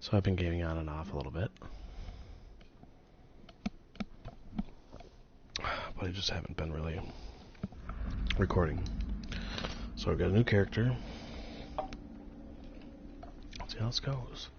So I've been gaming on and off a little bit. But I just haven't been really recording. So I've got a new character. Let's see how this goes.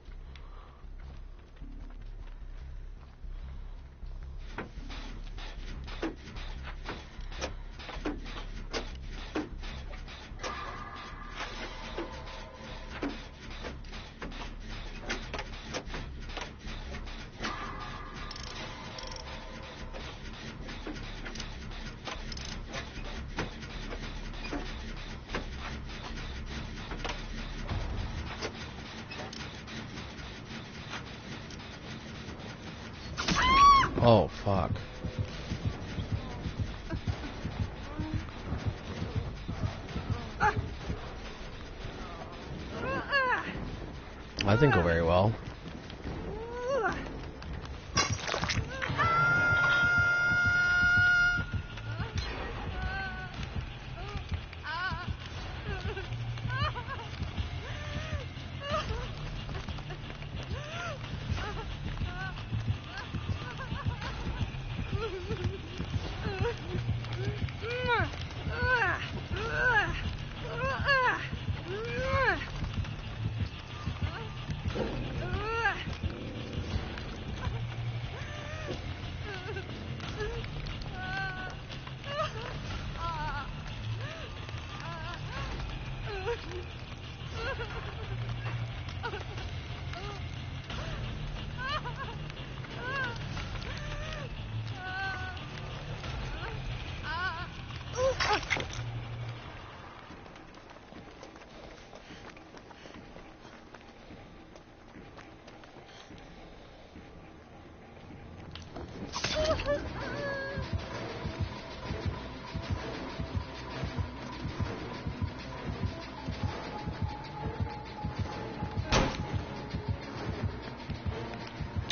Oh, fuck. That didn't go very well.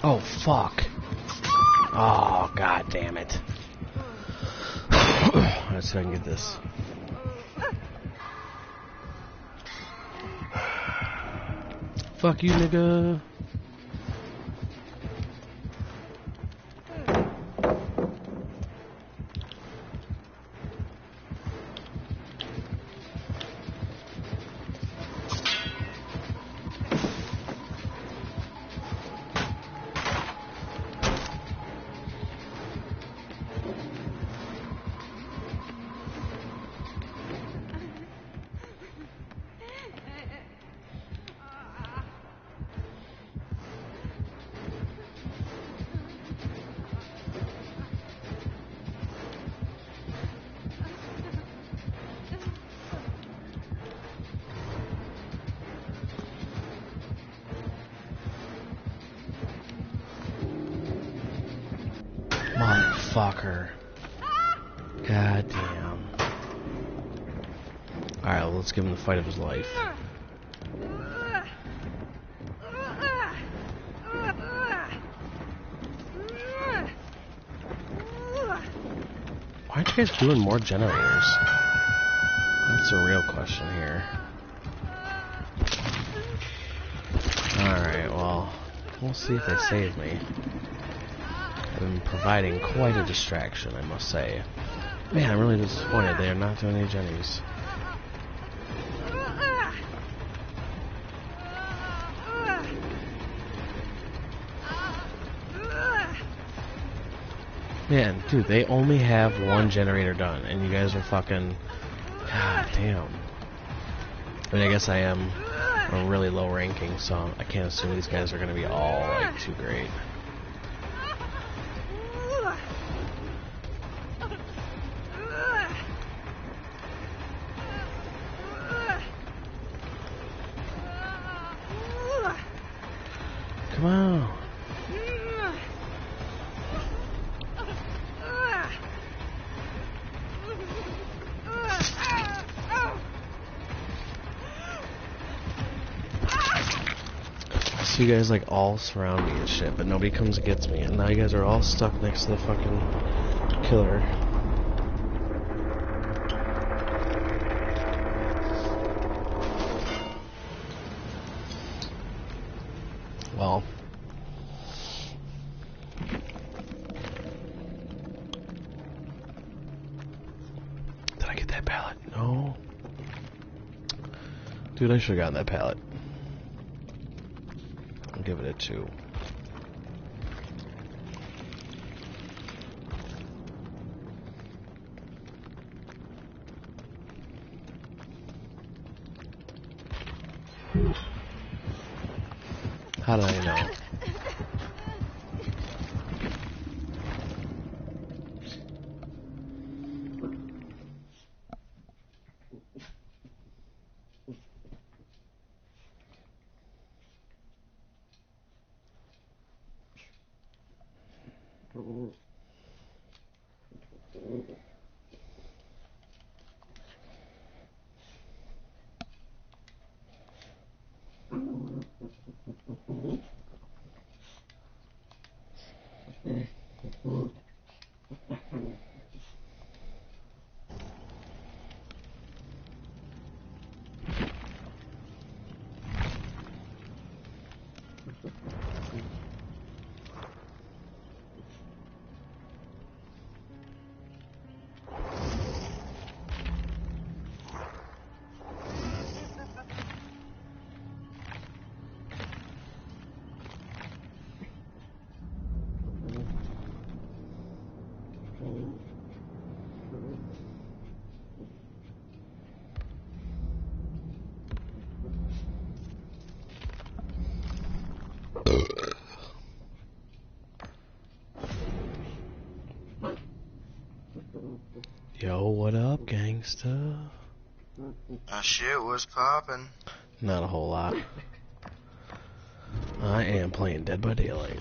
Oh, fuck. Oh, god damn it. Let's see if I can get this. Fuck you, nigga. Motherfucker. God damn. Alright, well, let's give him the fight of his life. Why aren't you guys doing more generators? That's a real question here. Alright, well, we'll see if they save me. I've been providing quite a distraction, I must say. Man, I'm really disappointed they are not doing any jennies. Man, dude, they only have one generator done, and you guys are fucking... God damn. I mean, I guess I am a really low ranking, so I can't assume these guys are gonna be all, like, too great. Come on. So you guys like all surround me and shit, but nobody comes and gets me, and now you guys are all stuck next to the fucking killer. well. Did I get that pallet? No. Dude, I should have gotten that pallet. I'll give it a 2. How did I know? Yo, what up, gangsta? Shit was poppin'. Not a whole lot. I am playing Dead by Daylight.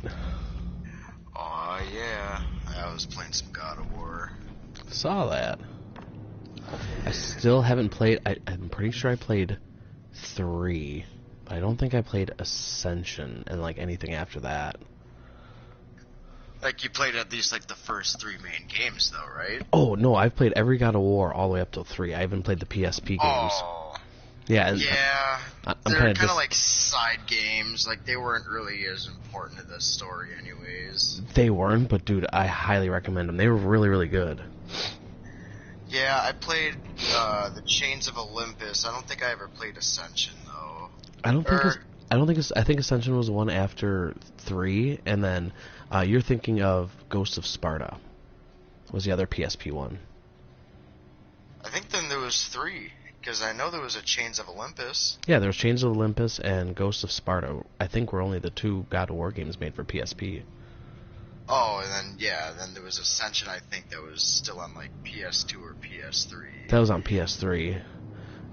Aw, yeah. I was playing some God of War. Saw that. I still haven't played. I'm pretty sure I played 3, but I don't think I played Ascension and like anything after that. Like, you played at least, like, the first 3 main games, though, right? Oh, no, I've played every God of War all the way up till 3. I haven't played the PSP games. Oh. Yeah, and Yeah. I'm They're kind kind of like side games. Like, they weren't really as important to the story anyways. They weren't, but dude, I highly recommend them. They were really, really good. Yeah, I played the Chains of Olympus. I don't think I ever played Ascension, though. I think Ascension was the one after 3, and then you're thinking of Ghost of Sparta was the other PSP one. I think then there was 3, because I know there was a Chains of Olympus. Yeah, there was Chains of Olympus and Ghost of Sparta. I think were only the 2 God of War games made for PSP. Oh, and then there was Ascension, I think, that was still on, like, PS2 or PS3. That was on PS3.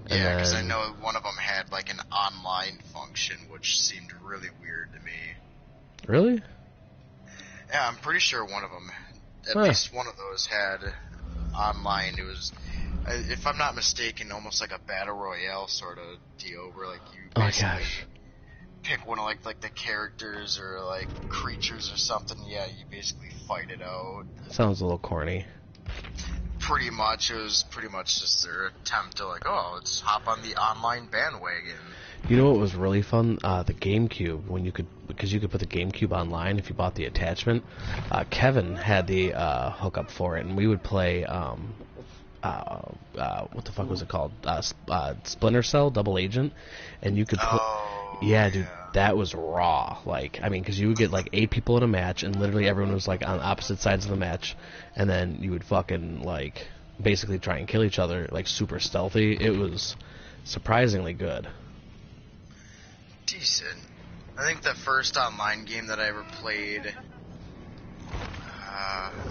Yeah, because I know one of them had, like, an online function, which seemed really weird to me. Really? Yeah, I'm pretty sure one of them, at least one of those had online. It was, if I'm not mistaken, almost like a battle royale sort of deal, where, like, you basically pick one of, like the characters or, like, creatures or something. Yeah, you basically fight it out. Sounds a little corny. Pretty much, it was pretty much just their attempt to, like, oh, let's hop on the online bandwagon. You know what was really fun? The GameCube, because you could put the GameCube online if you bought the attachment. Kevin had the hookup for it, and we would play, what the fuck was it called? Splinter Cell, Double Agent, and you could put... Yeah, dude, that was raw. Like, I mean, because you would get, like, 8 people in a match, and literally everyone was, like, on opposite sides of the match, and then you would fucking, like, basically try and kill each other, like, super stealthy. It was surprisingly good. Decent. I think the first online game that I ever played...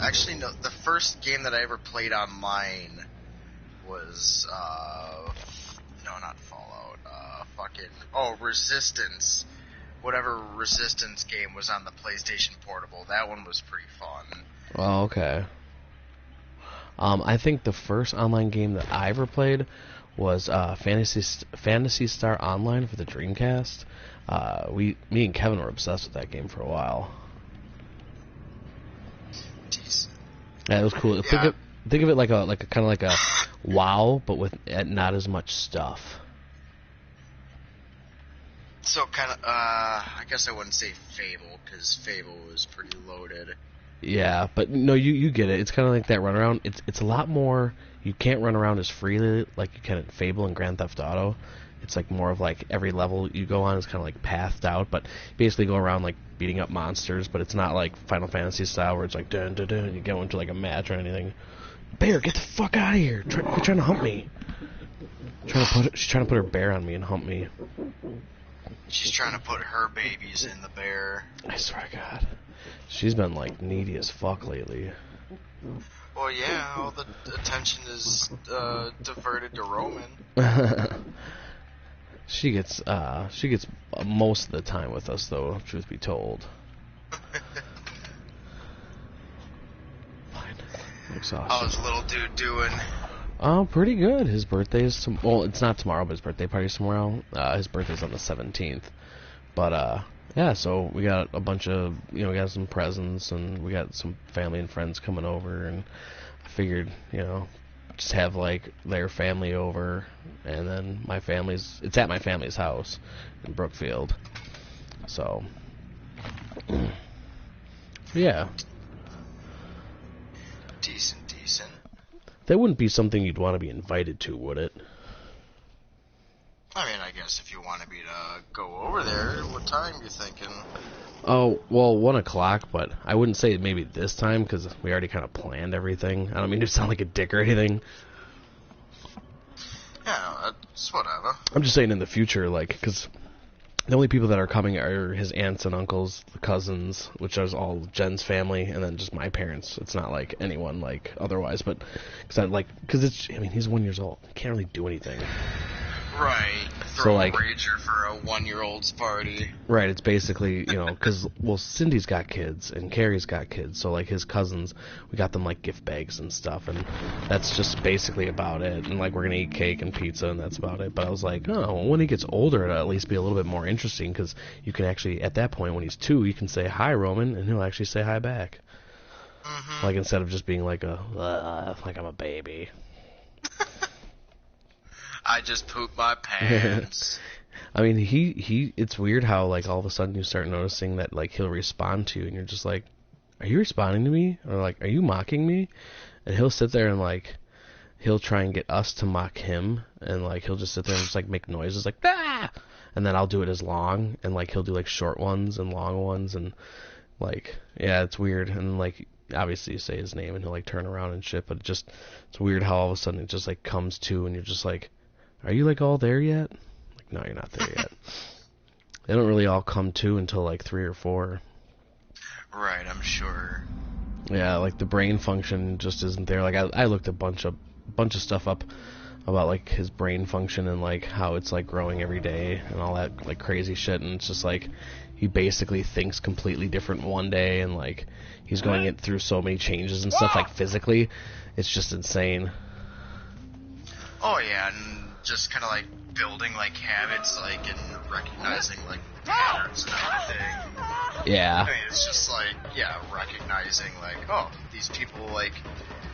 actually, no, the first game that I ever played online was, no, not Fallout, Resistance. Whatever Resistance game was on the PlayStation Portable, that one was pretty fun. Oh, okay. I think the first online game that I ever played was Phantasy Star Online for the Dreamcast. Me and Kevin were obsessed with that game for a while. Decent. Yeah, it was cool. Yeah. Think of it like a kind of like a WoW, but with not as much stuff. So kind of, I guess I wouldn't say Fable, because Fable was pretty loaded. Yeah, but no, you get it. It's kind of like that runaround. It's a lot more. You can't run around as freely like you can in Fable and Grand Theft Auto. It's like more of like every level you go on is kind of like pathed out, but you basically go around like beating up monsters. But it's not like Final Fantasy style where it's like dun dun dun. You go into like a match or anything. Bear, get the fuck out of here! Quit trying to hump me. She's trying to put her bear on me and hump me. She's trying to put her babies in the bear. I swear to God. She's been, like, needy as fuck lately. Well, yeah, all the attention is diverted to Roman. She gets most of the time with us, though, truth be told. Fine. I'm exhausted. How's little dude doing? Oh, pretty good. His birthday is well, it's not tomorrow, but his birthday party's tomorrow. His birthday's on the 17th. But, yeah, so we got a bunch of, we got some presents, and we got some family and friends coming over, and I figured, just have, like, their family over, and then it's at my family's house in Brookfield. So, yeah. Decent. That wouldn't be something you'd want to be invited to, would it? I mean, I guess if you wanted me to go over there, what time you thinking? Oh, well, 1 o'clock, but I wouldn't say maybe this time, because we already kind of planned everything. I don't mean to sound like a dick or anything. Yeah, no, that's whatever. I'm just saying in the future, like, because the only people that are coming are his aunts and uncles, the cousins, which is all Jen's family, and then just my parents. It's not like anyone like otherwise, but because he's 1 year old, he can't really do anything. Right. Throw a rager for a 1-year-old's party. Right. It's basically because Cindy's got kids and Carrie's got kids, so like his cousins, we got them like gift bags and stuff, and that's just basically about it. And like we're gonna eat cake and pizza, and that's about it. But I was like, oh, when he gets older, it'll at least be a little bit more interesting, because you can actually at that point when he's 2, you can say hi, Roman, and he'll actually say hi back. Mm-hmm. Like instead of just being like like I'm a baby. I just pooped my pants. I mean, it's weird how, like, all of a sudden you start noticing that, like, he'll respond to you, and you're just like, are you responding to me? Or, like, are you mocking me? And he'll sit there and, like, he'll try and get us to mock him, and, like, he'll just sit there and just, like, make noises, like, ah! And then I'll do it as long, and, like, he'll do, like, short ones and long ones, and, like, yeah, it's weird. And, like, obviously you say his name, and he'll, like, turn around and shit, but it's weird how all of a sudden it just, like, comes to, and you're just like, are you, like, all there yet? Like, no, you're not there yet. They don't really all come to until, like, 3 or 4. Right, I'm sure. Yeah, like, the brain function just isn't there. Like, I looked a bunch of stuff up about, like, his brain function and, like, how it's, like, growing every day and all that, like, crazy shit. And it's just, like, he basically thinks completely different one day, and, like, he's going through so many changes and stuff, like, physically. It's just insane. Oh, yeah, and just kind of like building like habits, like, and recognizing like patterns and everything. Yeah. I mean, it's just like, yeah, recognizing like, oh, these people like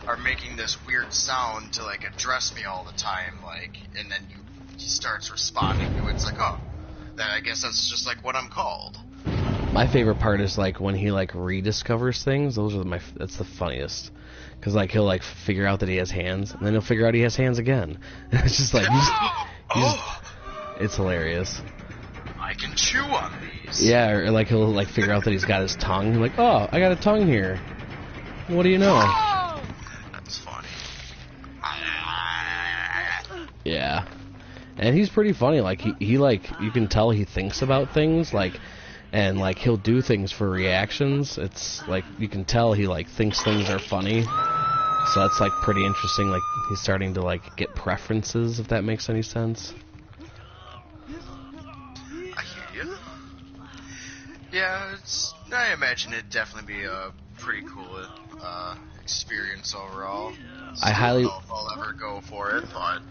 are making this weird sound to like address me all the time, like, and then he starts responding to it. It's like, oh, then I guess that's just like what I'm called. My favorite part is like when he like rediscovers things. That's the funniest. Because, like, he'll, like, figure out that he has hands, and then he'll figure out he has hands again. It's just, like, it's hilarious. I can chew on these. Yeah, or, like, he'll, like, figure out that he's got his tongue. Like, oh, I got a tongue here. What do you know? That's funny. Yeah. And he's pretty funny. Like, he like, you can tell he thinks about things, like, and, like, he'll do things for reactions. It's, like, you can tell he, like, thinks things are funny. So that's, like, pretty interesting. Like, he's starting to, like, get preferences, if that makes any sense. I hear you. Yeah, I imagine it'd definitely be a pretty cool experience overall. I highly... don't know if I'll ever go for it, but...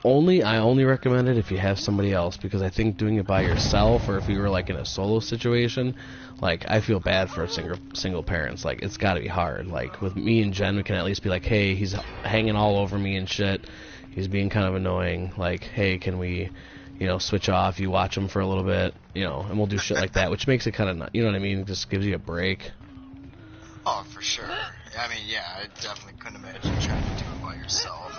I only recommend it if you have somebody else, because I think doing it by yourself, or if you were like in a solo situation, like, I feel bad for single parents. Like, it's got to be hard. Like, with me and Jen, we can at least be like, hey, he's hanging all over me and shit. He's being kind of annoying. Like, hey, can we, you know, switch off, you watch them for a little bit, you know, and we'll do shit like that, which makes it kind of, you know what I mean, just gives you a break. Oh, for sure. I mean, yeah, I definitely couldn't imagine trying to do it by yourself.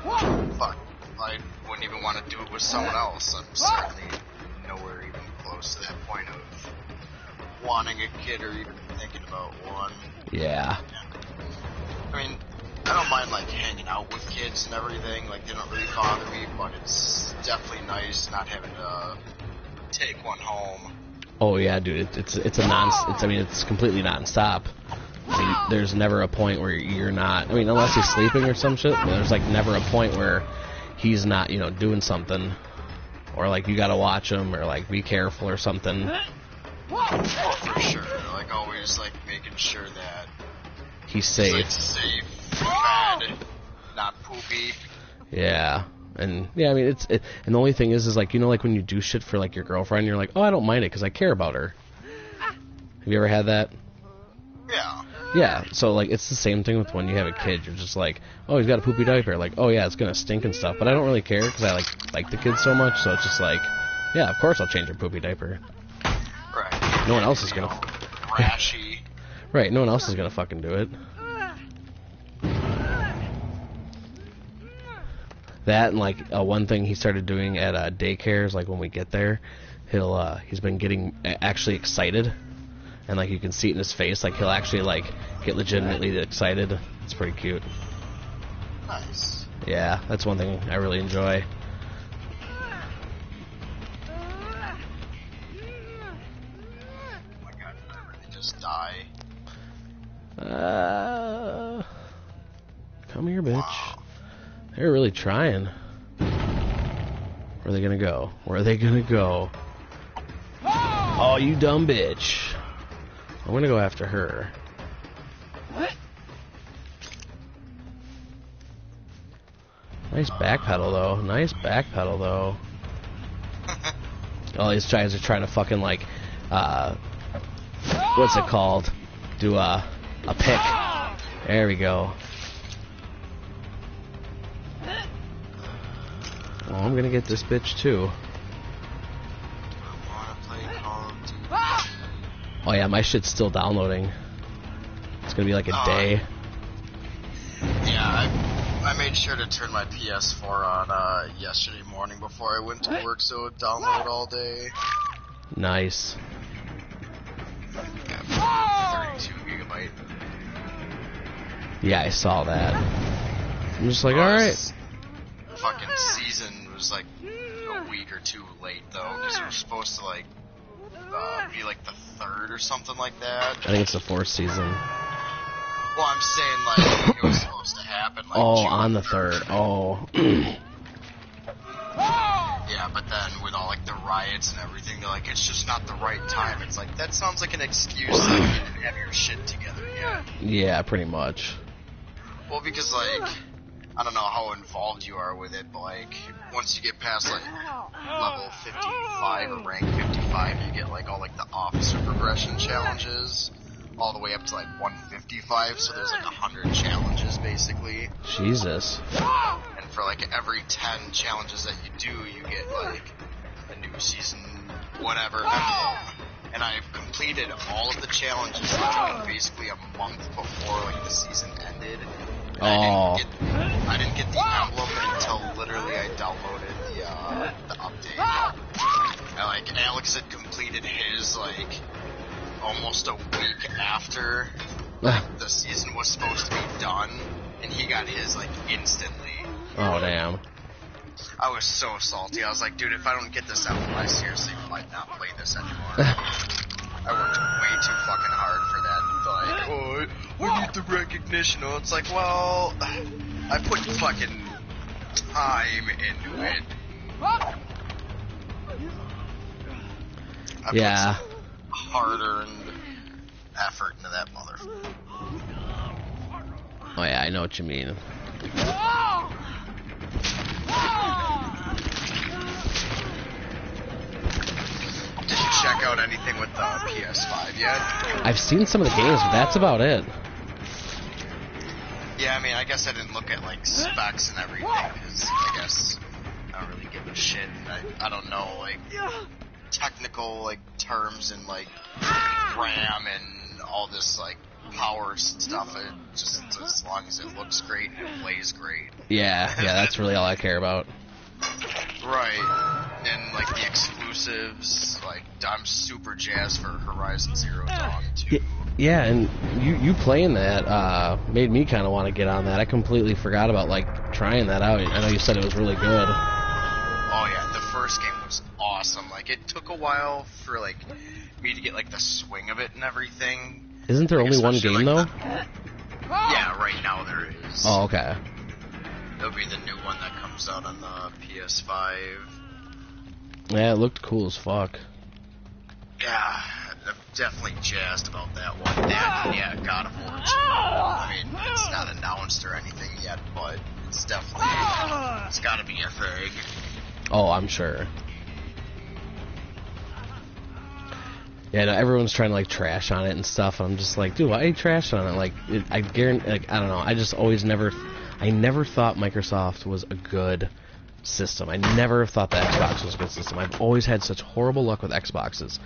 I mean, fuck, I wouldn't even want to do it with someone else. I'm certainly nowhere even close to that point of wanting a kid or even thinking about one. Yeah. I mean, I don't mind, like, hanging out with kids and everything, like, they don't really bother me, but it's definitely nice not having to take one home. Oh yeah, dude, it's completely non-stop. I mean, there's never a point where you're not, I mean, unless he's sleeping or some shit, there's, like, never a point where he's not, you know, doing something, or, like, you gotta watch him, or, like, be careful or something. Oh, for sure, like, always, like, making sure that he's safe. Like, safe, fed, not poopy. Yeah, and yeah, I mean, and the only thing is like, you know, like when you do shit for like your girlfriend, you're like, oh, I don't mind it because I care about her. Have you ever had that? Yeah. Yeah, so like it's the same thing with when you have a kid. You're just like, oh, he's got a poopy diaper. Like, oh yeah, it's gonna stink and stuff, but I don't really care because I like the kid so much. So it's just like, yeah, of course I'll change your poopy diaper. Right. No one else is gonna. Rashy. Right, no one else is gonna fucking do it. That and like one thing he started doing at daycare is like when we get there, he's been getting actually excited, and like you can see it in his face, like he'll actually like get legitimately excited. It's pretty cute. Nice. Yeah, that's one thing I really enjoy. Oh my god, did I really just die? Come here, bitch. Wow. They're really trying. Where are they gonna go? Where are they gonna go? Oh, you dumb bitch. I'm gonna go after her. Nice backpedal, though. Nice backpedal, though. All these guys are trying to fucking, like, what's it called? Do a pick. There we go. Oh, I'm gonna get this bitch too. I wanna play Call of Duty. Oh yeah, my shit's still downloading. It's gonna be like a day. Yeah, I made sure to turn my PS4 on yesterday morning before I went to work, so it would download all day. Nice. Yeah, 32 gigabyte. Yeah, I saw that. I'm just like, alright. Fucking season was like a week or two late though, because it was supposed to like be like the third or something like that. I think it's the 4th season. Well, I'm saying like it was supposed to happen like Oh, June on the 3rd. Oh. Yeah, but then with all like the riots and everything, they're like, it's just not the right time. It's like, that sounds like an excuse that you didn't have your shit together yet. Yeah, pretty much. Well, because like, I don't know how involved you are with it, but like, once you get past like level 55 or rank 55, you get like all like the officer progression challenges, all the way up to like 155, so there's like 100 challenges basically. Jesus. And for like every 10 challenges that you do, you get like a new season, whatever, emblem. And I've completed all of the challenges like basically a month before like the season ended. Oh. I didn't get the emblem until literally I downloaded the update. And like Alex had completed his like almost a week after the season was supposed to be done, and he got his like instantly. Oh damn. I was so salty. I was like, dude, if I don't get this emblem, I seriously might not play this anymore. I worked way too fucking hard for that. Like, oh, I need the recognition. Oh, it's like, well, I put fucking time into it. I Yeah. put some hard-earned effort into that motherfucker. Oh yeah, I know what you mean. Did you check out anything with the PS5 yet? I've seen some of the games, but that's about it. Yeah, I mean, I guess I didn't look at like specs and everything, because I guess I don't really give a shit shit. I don't know, like, technical, like, terms and, like, RAM and all this, like, power stuff. It just, as long as it looks great and it plays great. Yeah, that's really all I care about. Right. And, like, the exclusives, like, I'm super jazzed for Horizon Zero Dawn, too. Yeah, and you playing that made me kind of want to get on that. I completely forgot about, like, trying that out. I know you said it was really good. Oh, yeah, the first game was awesome. Like, it took a while for, like, me to get, like, the swing of it and everything. Isn't there only one game, though? Yeah, right now there is. Oh, okay. There'll be the new one that comes out on the PS5. Yeah, it looked cool as fuck. Yeah, I'm definitely jazzed about that one. That, yeah, God of War 2. I mean, it's not announced or anything yet, but it's definitely, it's gotta be a thing. Oh, I'm sure. Yeah, no, everyone's trying to, like, trash on it and stuff, and I'm just like, dude, why are you trashing on it? Like, I guarantee, like, I don't know, I just always I never thought Microsoft was a good system. I never thought the Xbox was a good system. I've always had such horrible luck with Xboxes,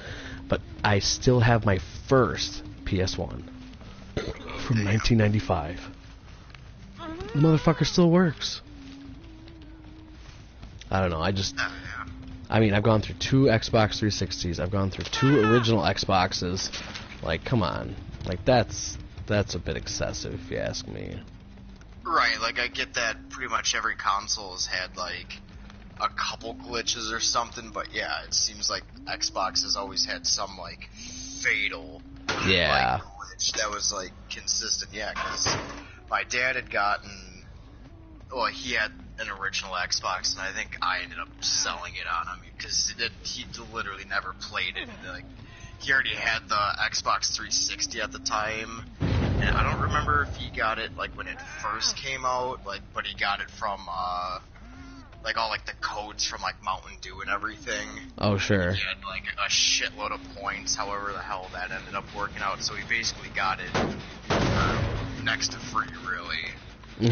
but I still have my first PS1 from 1995. The motherfucker still works. I don't know, I mean, I've gone through 2 Xbox 360s. I've gone through 2 original Xboxes. Like, come on. Like, that's a bit excessive, if you ask me. Right, like, I get that pretty much every console has had, like, a couple glitches or something, but yeah, it seems like Xbox has always had some, like, fatal, like, glitch that was, like, consistent. Yeah, because my dad had gotten, well, he had an original Xbox, and I think I ended up selling it on him because he literally never played it. Like, he already had the Xbox 360 at the time, and I don't remember if he got it like when it first came out, like, but he got it from like all like the codes from like Mountain Dew and everything. Oh, sure. He had like a shitload of points, however the hell that ended up working out. So he basically got it for next to free, really.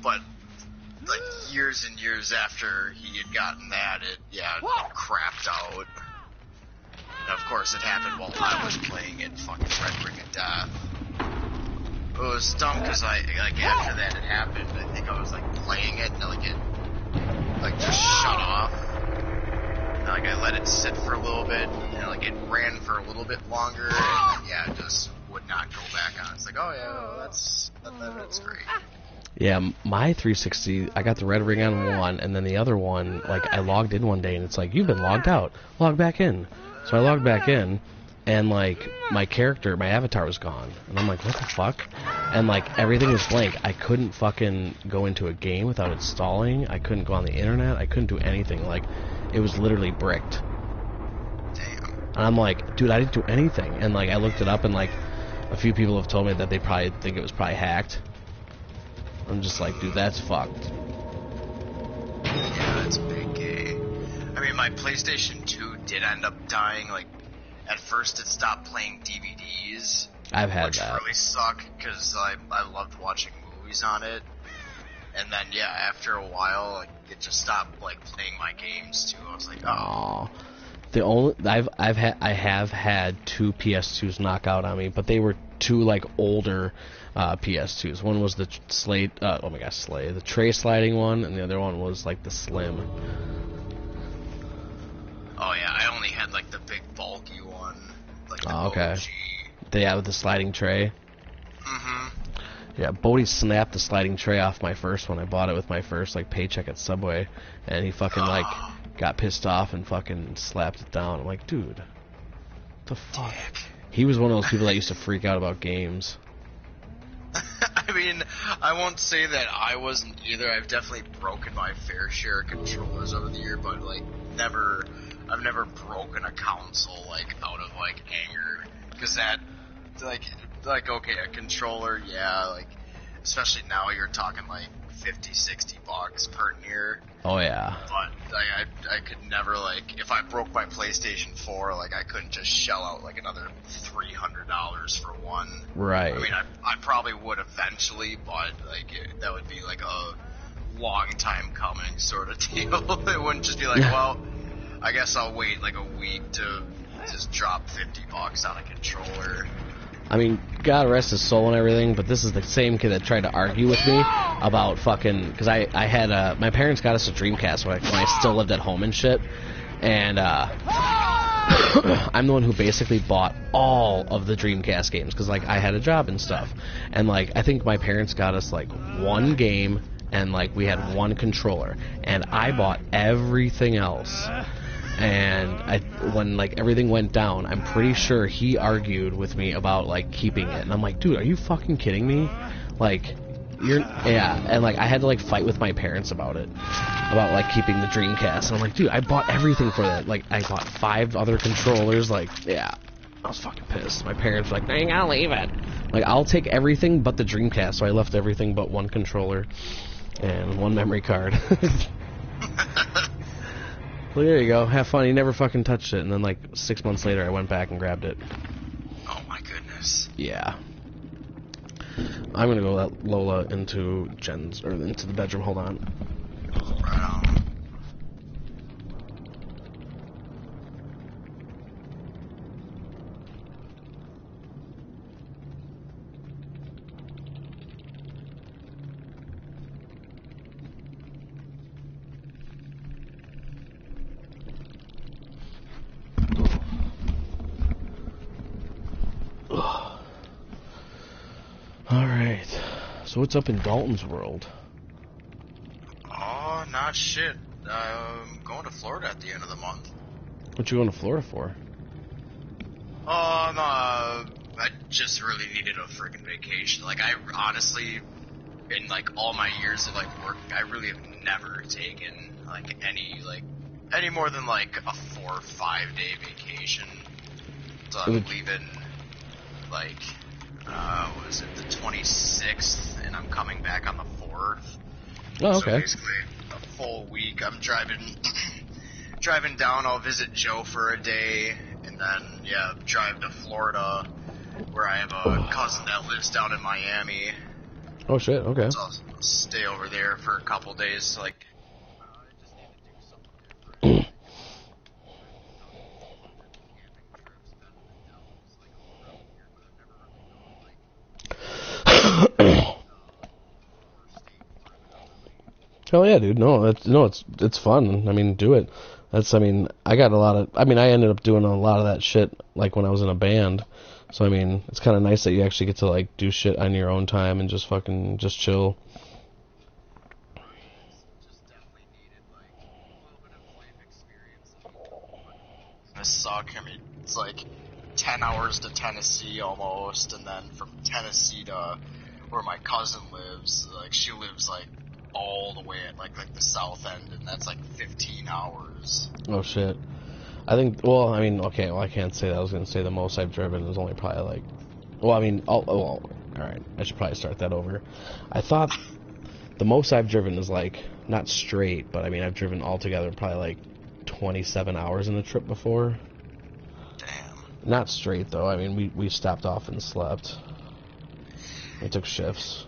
But like years and years after he had gotten that, it crapped out. And of course, it happened while I was playing it, fucking Red Ring of Death. It was dumb because after that it happened, I think I was like playing it and like it like just shut off. And, like I let it sit for a little bit and like it ran for a little bit longer and then, it just would not go back on. It's like, oh yeah, well, that's great. Yeah, my 360, I got the red ring on one, and then the other one, like, I logged in one day, and it's like, you've been logged out. Log back in. So I logged back in, and, like, my character, my avatar was gone. And I'm like, what the fuck? And, like, everything was blank. I couldn't fucking go into a game without installing. I couldn't go on the internet. I couldn't do anything. Like, it was literally bricked. Damn. And I'm like, dude, I didn't do anything. And, like, I looked it up, and, like, a few people have told me that they probably think it was probably hacked. I'm just like, dude, that's fucked. Yeah, that's a big gay. I mean, my PlayStation 2 did end up dying. Like, at first it stopped playing DVDs. I've had that. Which really sucked, because I loved watching movies on it. And then, yeah, after a while, like, it just stopped, like, playing my games, too. I was like, oh. I have had 2 PS2s knock out on me, but they were 2, like, older PS2s. One was the the tray sliding one, and the other one was like the slim. Oh yeah, I only had like the big bulky one, like the okay. OG. Yeah, with the sliding tray. Yeah, Bodie snapped the sliding tray off my first one. I bought it with my first like paycheck at Subway, and he fucking like got pissed off and fucking slapped it down. I'm like, dude, what the fuck? Dick. He was one of those people that used to freak out about games. I mean, I won't say that I wasn't either. I've definitely broken my fair share of controllers over the year, but like I've never broken a console like out of like anger, because that like okay, a controller, yeah, like especially now you're talking like $50-$60 per year. Oh yeah. But like, I could never, like, if I broke my PlayStation 4, like I couldn't just shell out like another $300 for one. Right. I mean, I probably would eventually, but like that would be like a long time coming sort of deal. It wouldn't just be like, well, I guess I'll wait like a week to just drop $50 on a controller. I mean, God rest his soul and everything, but this is the same kid that tried to argue with me about fucking... Because I had... my parents got us a Dreamcast when I still lived at home and shit. And, I'm the one who basically bought all of the Dreamcast games, because, like, I had a job and stuff. And, like, I think my parents got us, like, one game, and, like, we had one controller. And I bought everything else. And when like everything went down, I'm pretty sure he argued with me about like keeping it, and I'm like, dude, are you fucking kidding me? Like, and like I had to like fight with my parents about it, about like keeping the Dreamcast, and I'm like, dude, I bought everything for that. Like, I bought 5 other controllers. Like, yeah, I was fucking pissed. My parents were like, no, you gotta leave it. Like, I'll take everything but the Dreamcast, so I left everything but one controller and one memory card. Well, there you go. Have fun. He never fucking touched it. And then, like, 6 months later, I went back and grabbed it. Oh, my goodness. Yeah. I'm gonna go let Lola into Jen's, or into the bedroom. Hold on. Right on. Alright. So what's up in Dalton's world? Oh, not shit. I'm going to Florida at the end of the month. What you going to Florida for? I just really needed a freaking vacation. Like, I honestly, in like all my years of like working, I really have never taken like any more than like a 4 or 5 day vacation. So I'm leaving like what was it, the 26th, and I'm coming back on the 4th. Oh, okay. So basically a full week. I'm driving down. I'll visit Joe for a day, and then drive to Florida, where I have a cousin that lives down in Miami. Oh shit. Okay. So I'll stay over there for a couple days. Like, I just need to do something different. Hell yeah, dude. It's fun. I mean, do it. I ended up doing a lot of that shit, like, when I was in a band. So, I mean, it's kind of nice that you actually get to, like, do shit on your own time and just chill. This suck. I mean, it's like 10 hours to Tennessee almost, and then from Tennessee to where my cousin lives, like, she lives like all the way at like the south end, and that's like 15 hours. Oh shit. I think, well, I mean, okay, well, I can't say that. I was going to say the most I've driven is only probably like, well, I mean, alright, I should probably start that over. I thought the most I've driven is like, not straight, but I mean, I've driven altogether probably like 27 hours in a trip before. Damn. Not straight, though. I mean, we stopped off and slept. We took shifts.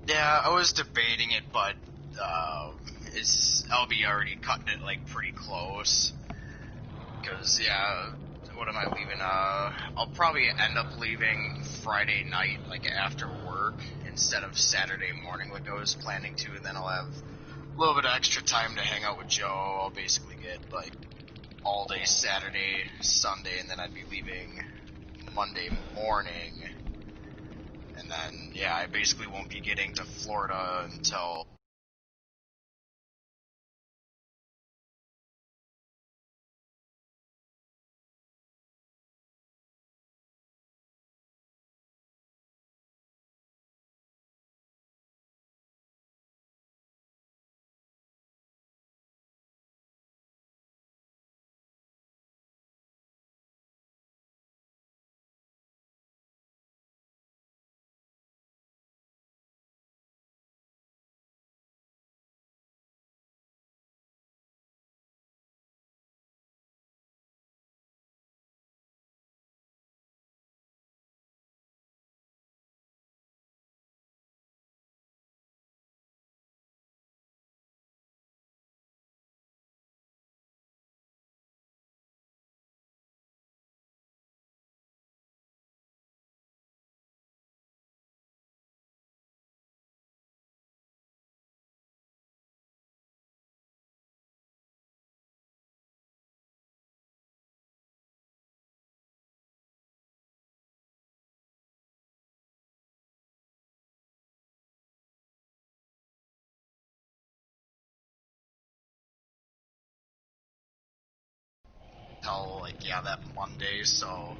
Yeah, I was debating it, but I'll be already cutting it like pretty close. Because, what am I leaving? I'll probably end up leaving Friday night, like after work, instead of Saturday morning like I was planning to, and then I'll have a little bit of extra time to hang out with Joe. I'll basically get like all day Saturday, Sunday, and then I'd be leaving Monday morning. And then, I basically won't be getting to Florida until until, like, yeah, that Monday, so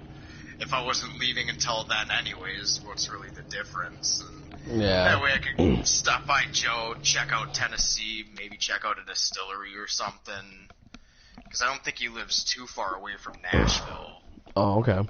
if I wasn't leaving until then anyways, what's really the difference? And that way I could stop by Joe, check out Tennessee, maybe check out a distillery or something, because I don't think he lives too far away from Nashville. Oh, okay.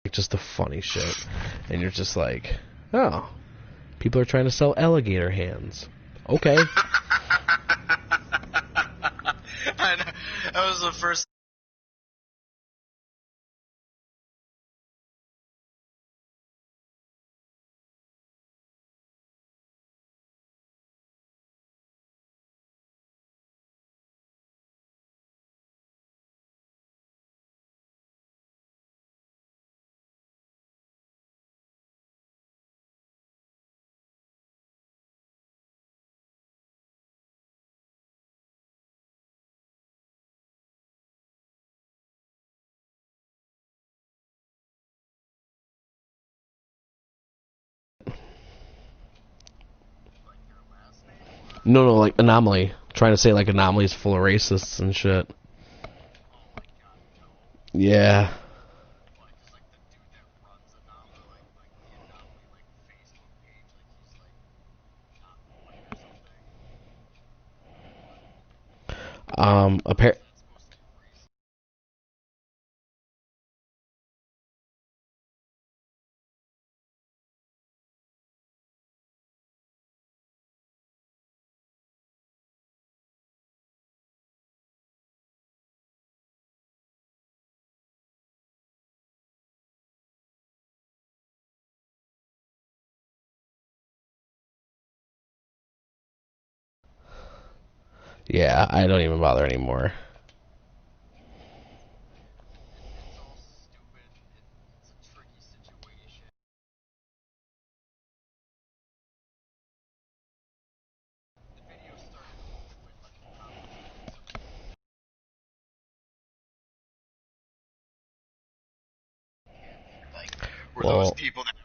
Just the funny shit, and you're just like, oh, people are trying to sell alligator hands. Okay. That was the first. No, like Anomaly. Trying to say like Anomaly's full of racists and shit. Yeah. Apparently. Yeah, I don't even bother anymore. Were those people that